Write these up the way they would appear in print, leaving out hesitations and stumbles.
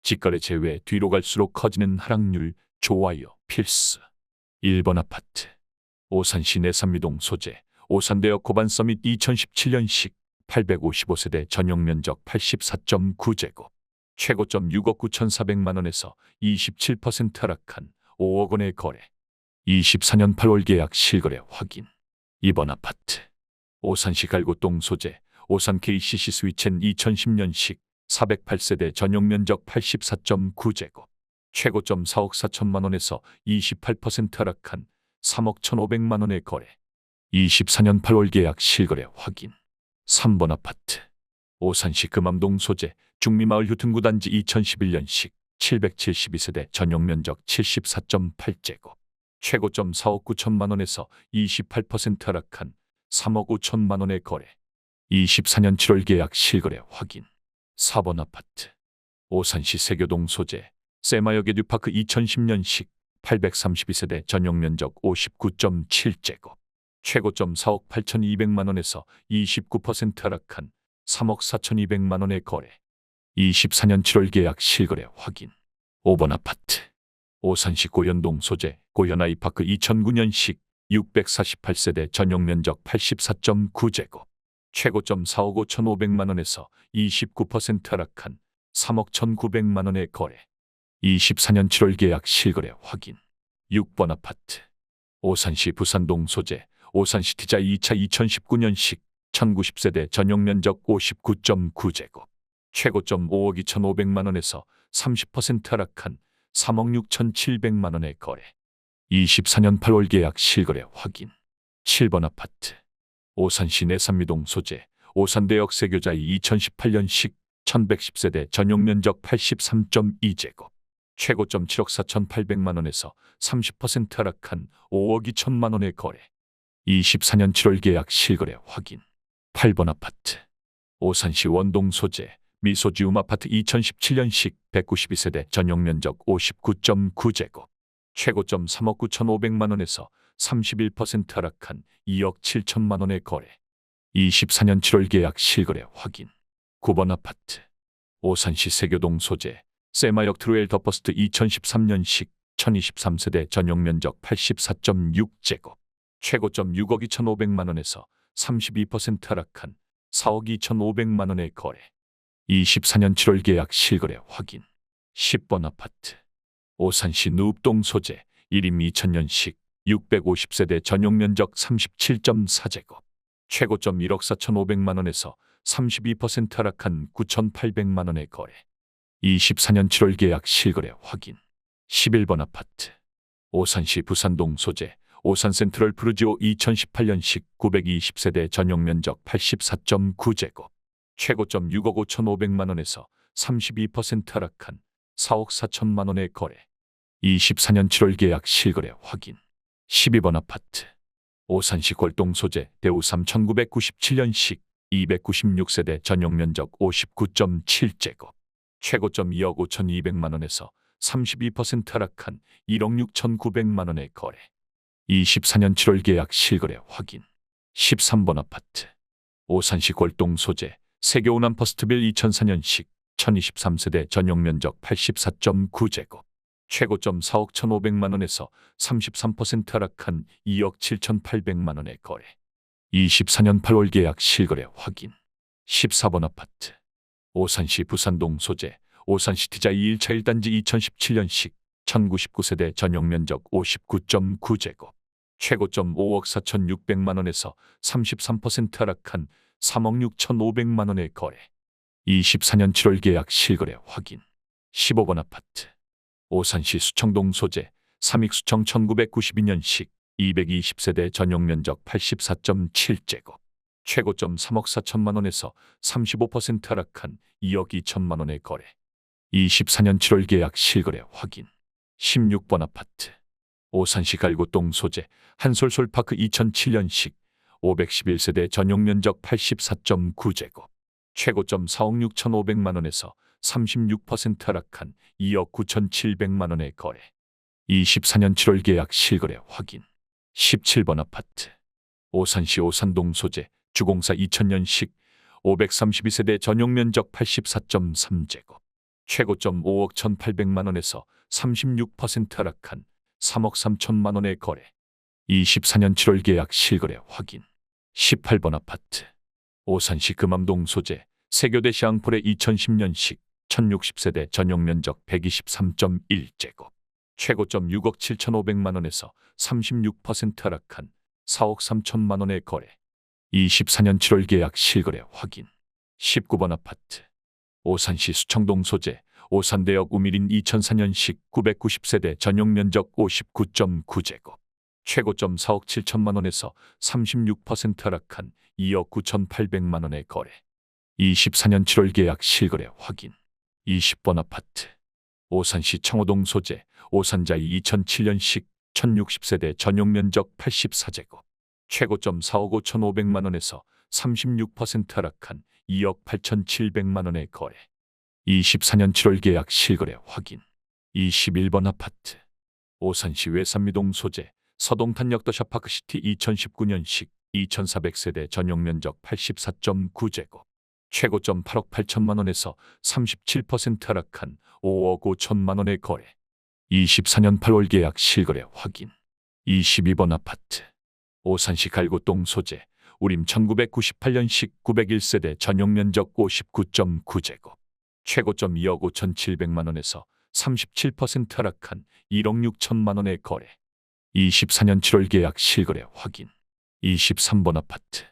직거래 제외 뒤로 갈수록 커지는 하락률. 좋아요 필수. 1번 아파트. 오산시 내산미동 소재. 오산대역 고반서밋 2017년식 855세대 전용면적 84.9제곱. 최고점 6억 9,400만 원에서 27% 하락한 5억 원의 거래. 24년 8월 계약 실거래 확인. 2번 아파트. 오산시 갈고동 소재. 오산 KCC 스위첸 2010년식 408세대 전용면적 84.9제곱. 최고점 4억 4천만 원에서 28% 하락한 3억 1,500만 원의 거래. 24년 8월 계약 실거래 확인. 3번 아파트. 오산시 금암동 소재. 중미마을 휴등구단지 2011년식 772세대 전용면적 74.8제곱. 최고점 4억 9천만 원에서 28% 하락한 3억 5천만 원의 거래. 24년 7월 계약 실거래 확인. 4번 아파트. 오산시 세교동 소재. 세마역의 뉴파크 2010년식 832세대 전용면적 59.7제곱. 최고점 4억 8,200만 원에서 29% 하락한 3억 4,200만 원의 거래. 24년 7월 계약 실거래 확인. 5번 아파트. 오산시 고현동 소재. 고현아이파크 2009년식 648세대 전용면적 84.9제곱. 최고점 4억 5,500만 원에서 29% 하락한 3억 1,900만 원의 거래. 24년 7월 계약 실거래 확인. 6번 아파트. 오산시 부산동 소재. 오산시티자 2차 2019년식 1090세대 전용면적 59.9제곱. 최고점 5억 2,500만 원에서 30% 하락한 3억 6,700만 원의 거래. 24년 8월 계약 실거래 확인. 7번 아파트. 오산시 내산미동 소재. 오산대역 세교자이 2018년식 1110세대 전용면적 83.2제곱. 최고점 7억 4,800만 원에서 30% 하락한 5억 2천만 원의 거래. 24년 7월 계약 실거래 확인. 8번 아파트. 오산시 원동 소재. 미소지움 아파트 2017년식 192세대 전용면적 59.9제곱. 최고점 3억 9,500만 원에서 31% 하락한 2억 7천만 원의 거래. 24년 7월 계약 실거래 확인. 9번 아파트. 오산시 세교동 소재. 세마역 트루엘 더퍼스트 2013년식 1023세대 전용면적 84.6제곱. 최고점 6억 2,500만 원에서 32% 하락한 4억 2,500만 원의 거래. 24년 7월 계약 실거래 확인. 10번 아파트. 오산시 누읍동 소재. 1임 2000년식 650세대 전용면적 37.4제곱. 최고점 1억 4,500만 원에서 32% 하락한 9,800만 원의 거래. 24년 7월 계약 실거래 확인. 11번 아파트. 오산시 부산동 소재. 오산 센트럴 푸르지오 2018년식 920세대 전용면적 84.9제곱. 최고점 6억 5,500만 원에서 32% 하락한 4억 4천만 원의 거래. 24년 7월 계약 실거래 확인. 12번 아파트. 오산시 골동 소재. 대우삼 1997년식 296세대 전용면적 59.7제곱. 최고점 2억 5,200만 원에서 32% 하락한 1억 6,900만 원의 거래. 24년 7월 계약 실거래 확인. 13번 아파트. 오산시 골동 소재. 세교우남 퍼스트빌 2004년식 1023세대 전용면적 84.9제곱. 최고점 4억 1,500만 원에서 33% 하락한 2억 7,800만 원의 거래. 24년 8월 계약 실거래 확인. 14번 아파트. 오산시 부산동 소재. 오산시티자 2일차 1단지 2017년식 1099세대 전용면적 59.9제곱. 최고점 5억 4,600만 원에서 33% 하락한 3억 6,500만 원의 거래. 24년 7월 계약 실거래 확인. 15번 아파트. 오산시 수청동 소재. 삼익수청 1992년식 220세대 전용면적 84.7제곱. 최고점 3억 4천만 원에서 35% 하락한 2억 2천만 원의 거래. 24년 7월 계약 실거래 확인. 16번 아파트. 오산시 갈고동 소재. 한솔솔파크 2007년식 511세대 전용면적 84.9제곱. 최고점 4억 6,500만 원에서 36% 하락한 2억 9,700만 원의 거래. 24년 7월 계약 실거래 확인. 17번 아파트. 오산시 오산동 소재. 주공사 2000년식 532세대 전용면적 84.3제곱. 최고점 5억 1,800만 원에서 36% 하락한 3억 3천만 원의 거래. 24년 7월 계약 실거래 확인. 18번 아파트. 오산시 금암동 소재 세교대 샹폴의 2010년식 1060세대 전용 면적 123.1제곱. 최고점 6억 7,500만 원에서 36% 하락한 4억 3천만 원의 거래. 24년 7월 계약 실거래 확인. 19번 아파트. 오산시 수청동 소재 오산대역 우미린 2004년식 990세대 전용 면적 59.9제곱. 최고점 4억 7천만 원에서 36% 하락한 2억 9,800만 원의 거래. 24년 7월 계약 실거래 확인. 20번 아파트. 오산시 청호동 소재 오산자이 2007년식 1060세대 전용 면적 84제곱. 최고점 4억 5,500만 원에서 36% 하락한 2억 8,700만 원의 거래. 24년 7월 계약 실거래 확인. 21번 아파트. 오산시 외산미동 소재 서동탄 역도샤파크시티 2019년식 2400세대 전용 면적 84.9제곱. 최고점 8억 8천만 원에서 37% 하락한 5억 5천만 원의 거래. 24년 8월 계약 실거래 확인. 22번 아파트. 오산시 갈고동 소재 우림 1998년식 901세대 전용 면적 59.9제곱. 최고점 2억 5,700만 원에서 37% 하락한 1억 6천만 원의 거래. 24년 7월 계약 실거래 확인. 23번 아파트.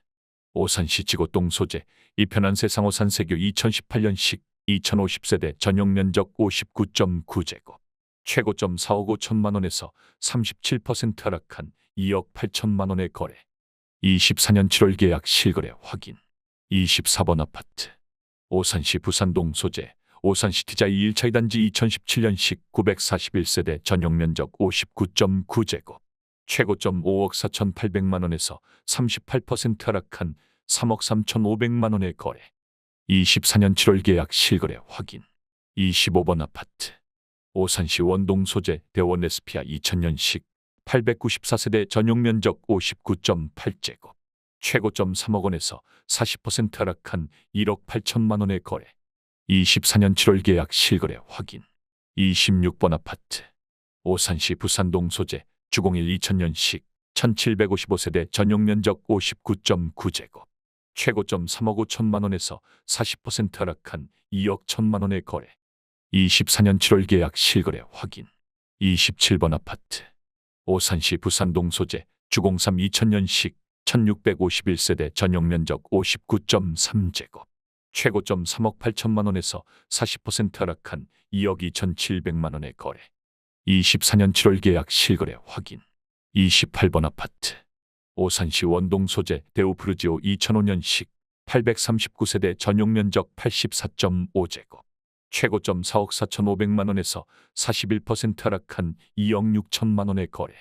오산시 지고동 소재 이편한 세상 오산세교 2018년식 2050세대 전용 면적 59.9제곱. 최고점 4억 5천만 원에서 37% 하락한 2억 8천만 원의 거래. 24년 7월 계약 실거래 확인. 24번 아파트. 오산시 부산동 소재 오산시티자이 1차 2단지 2017년식 941세대 전용 면적 59.9제곱. 최고점 5억 4,800만 원에서 38% 하락한 3억 3,500만 원의 거래. 24년 7월 계약 실거래 확인. 25번 아파트. 오산시 원동 소재 대원 에스피아 2000년식 894세대 전용 면적 59.8제곱. 최고점 3억 원에서 40% 하락한 1억 8천만 원의 거래. 24년 7월 계약 실거래 확인. 26번 아파트. 오산시 부산동 소재 주공일 2000년식 1755세대 전용 면적 59.9제곱. 최고점 3억 5천만 원에서 40% 하락한 2억 1천만 원의 거래. 24년 7월 계약 실거래 확인. 27번 아파트. 오산시 부산동 소재 주공삼 2000년식 1651세대 전용 면적 59.3제곱. 최고점 3억 8천만 원에서 40% 하락한 2억 2,700만 원의 거래. 24년 7월 계약 실거래 확인. 28번 아파트. 오산시 원동 소재 대우프루지오 2005년식 839세대 전용 면적 84.5제곱. 최고점 4억 4,500만 원에서 41% 하락한 2억 6천만 원의 거래.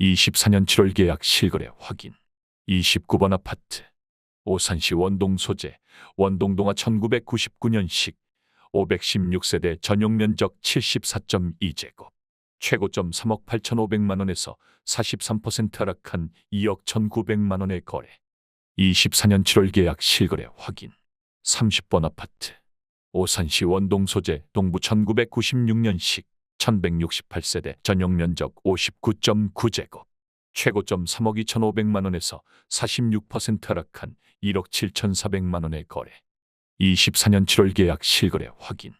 24년 7월 계약 실거래 확인. 29번 아파트. 오산시 원동 소재 원동동화 1999년식 516세대 전용 면적 74.2제곱. 최고점 3억 8,500만 원에서 43% 하락한 2억 1,900만 원의 거래. 24년 7월 계약 실거래 확인. 30번 아파트. 오산시 원동 소재 동부 1996년식 1168세대 전용 면적 59.9제곱. 최고점 3억 2,500만 원에서 46% 하락한 1억 7,400만 원의 거래. 24년 7월 계약 실거래 확인.